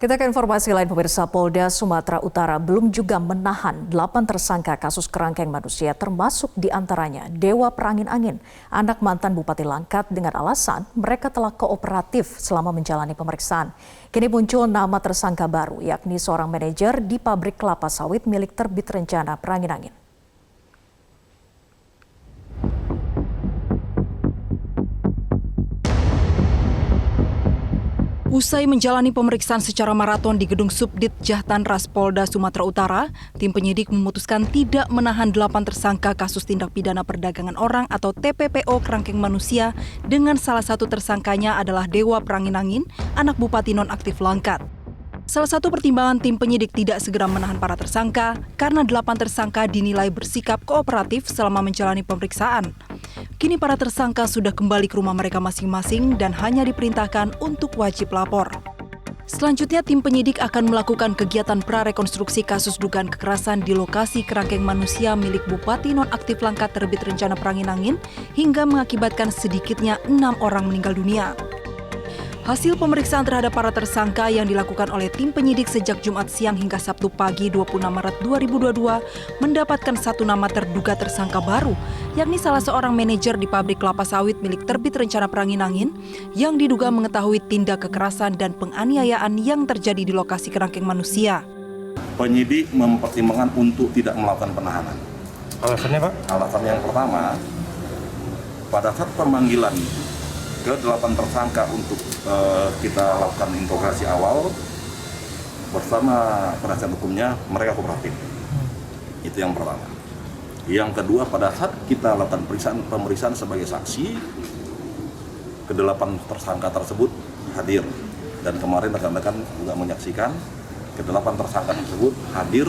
Kita ke informasi lain, pemirsa. Polda Sumatera Utara belum juga menahan 8 tersangka kasus kerangkeng manusia, termasuk diantaranya Dewa Perangin-Angin, anak mantan Bupati Langkat, dengan alasan mereka telah kooperatif selama menjalani pemeriksaan. Kini muncul nama tersangka baru, yakni seorang manajer di pabrik kelapa sawit milik Terbit Rencana Perangin-Angin. Usai menjalani pemeriksaan secara maraton di Gedung Subdit Jahtanras Polda Sumatera Utara, tim penyidik memutuskan tidak menahan 8 tersangka kasus tindak pidana perdagangan orang atau TPPO kerangkeng manusia, dengan salah satu tersangkanya adalah Dewa Perangin-Angin, anak Bupati nonaktif Langkat. Salah satu pertimbangan tim penyidik tidak segera menahan para tersangka karena 8 tersangka dinilai bersikap kooperatif selama menjalani pemeriksaan. Kini para tersangka sudah kembali ke rumah mereka masing-masing dan hanya diperintahkan untuk wajib lapor. Selanjutnya, tim penyidik akan melakukan kegiatan prarekonstruksi kasus dugaan kekerasan di lokasi kerangkeng manusia milik Bupati nonaktif Langkat Terbit Rencana Perangin-Angin hingga mengakibatkan sedikitnya 6 orang meninggal dunia. Hasil pemeriksaan terhadap para tersangka yang dilakukan oleh tim penyidik sejak Jumat siang hingga Sabtu pagi 26 Maret 2022 mendapatkan satu nama terduga tersangka baru, yakni salah seorang manajer di pabrik kelapa sawit milik Terbit Rencana Perangin-Angin yang diduga mengetahui tindak kekerasan dan penganiayaan yang terjadi di lokasi kerangkeng manusia. Penyidik mempertimbangkan untuk tidak melakukan penahanan. Alasannya, Pak? Alasan yang pertama, pada saat pemanggilan ke 8 tersangka untuk kita lakukan interogasi awal bersama penasihat hukumnya, mereka kooperatif. Itu yang pertama. Yang kedua, pada saat kita lakukan pemeriksaan sebagai saksi, ke-8 tersangka tersebut hadir. Dan kemarin rekan-rekan juga menyaksikan ke-8 tersangka tersebut hadir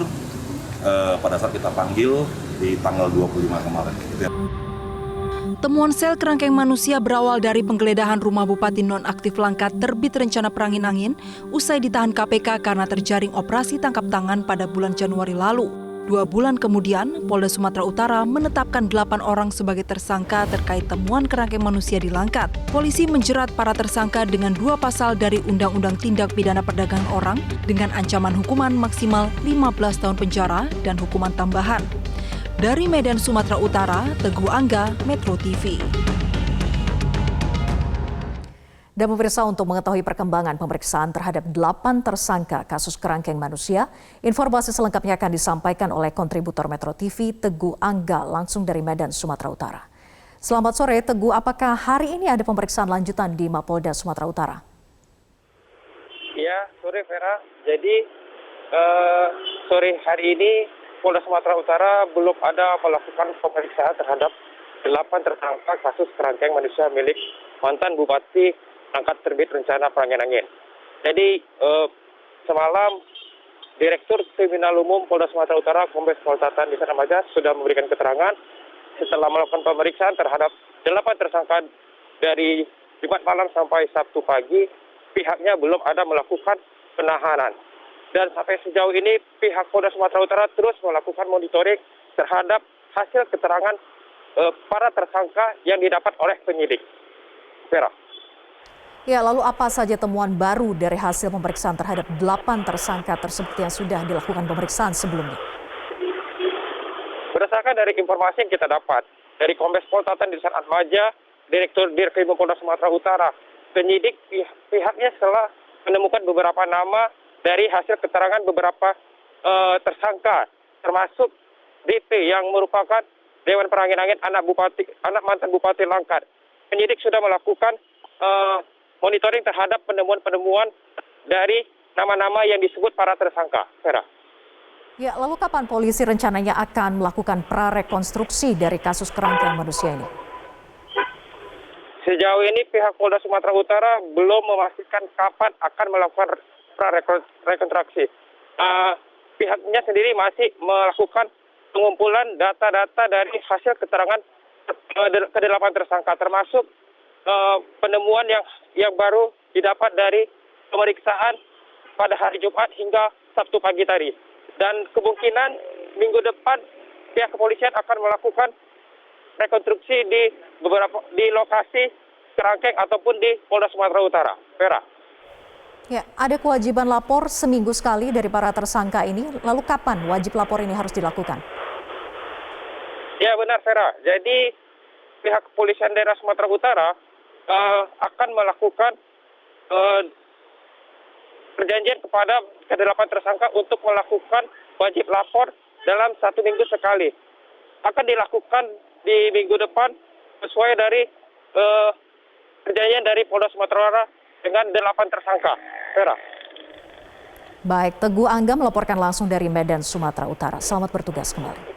pada saat kita panggil di tanggal 25 kemarin. Temuan sel kerangkeng manusia berawal dari penggeledahan rumah Bupati nonaktif Langkat Terbit Rencana Perangin-Angin usai ditahan KPK karena terjaring operasi tangkap tangan pada bulan Januari lalu. 2 bulan kemudian, Polda Sumatera Utara menetapkan 8 orang sebagai tersangka terkait temuan kerangkeng manusia di Langkat. Polisi menjerat para tersangka dengan 2 pasal dari Undang-Undang Tindak Pidana Perdagangan Orang dengan ancaman hukuman maksimal 15 tahun penjara dan hukuman tambahan. Dari Medan, Sumatera Utara, Teguh Angga, Metro TV. Dan pemirsa, untuk mengetahui perkembangan pemeriksaan terhadap 8 tersangka kasus kerangkeng manusia, informasi selengkapnya akan disampaikan oleh kontributor Metro TV Teguh Angga langsung dari Medan, Sumatera Utara. Selamat sore Teguh, apakah hari ini ada pemeriksaan lanjutan di Mapolda Sumatera Utara? Ya, sore Vera. Jadi sore hari ini Polda Sumatera Utara belum ada melakukan pemeriksaan terhadap 8 tersangka kasus kerangkeng manusia milik mantan Bupati Langkat Terbit Rencana Perangin-Angin. Jadi semalam Direktur Kriminal Umum Polda Sumatera Utara Kombes Pol Tatan di Sanamaja sudah memberikan keterangan setelah melakukan pemeriksaan terhadap 8 tersangka dari Jumat malam sampai Sabtu pagi, pihaknya belum ada melakukan penahanan. Dan sampai sejauh ini pihak Polda Sumatera Utara terus melakukan monitoring terhadap hasil keterangan para tersangka yang didapat oleh penyidik. Vera. Ya, lalu apa saja temuan baru dari hasil pemeriksaan terhadap 8 tersangka tersebut yang sudah dilakukan pemeriksaan sebelumnya? Berdasarkan dari informasi yang kita dapat dari Kombes Pol Tatan di Sanamaja, Direktur Dirkrim Polda Sumatera Utara, penyidik pihaknya setelah menemukan beberapa nama dari hasil keterangan beberapa tersangka, termasuk DT yang merupakan Dewan Perangin-Angin, anak mantan Bupati Langkat. Penyidik sudah melakukan monitoring terhadap penemuan-penemuan dari nama-nama yang disebut para tersangka. Vera. Ya, lalu kapan polisi rencananya akan melakukan prarekonstruksi dari kasus kerangkeng manusia ini? Sejauh ini pihak Polda Sumatera Utara belum memastikan kapan akan melakukan prarekonstruksi. Pihaknya sendiri masih melakukan pengumpulan data-data dari hasil keterangan ke-8 tersangka, termasuk penemuan yang baru didapat dari pemeriksaan pada hari Jumat hingga Sabtu pagi tadi. Dan kemungkinan minggu depan pihak kepolisian akan melakukan rekonstruksi di lokasi kerangkeng ataupun di Polda Sumatera Utara. Vera. Ya, ada kewajiban lapor seminggu sekali dari para tersangka ini. Lalu kapan wajib lapor ini harus dilakukan? Ya benar Vera. Jadi pihak kepolisian daerah Sumatera Utara akan melakukan perjanjian kepada ke-8 tersangka untuk melakukan wajib lapor dalam 1 minggu sekali. Akan dilakukan di minggu depan sesuai dari perjanjian dari Polda Sumatera Utara dengan 8 tersangka. Vera. Baik, Teguh Angga melaporkan langsung dari Medan, Sumatera Utara. Selamat bertugas kembali.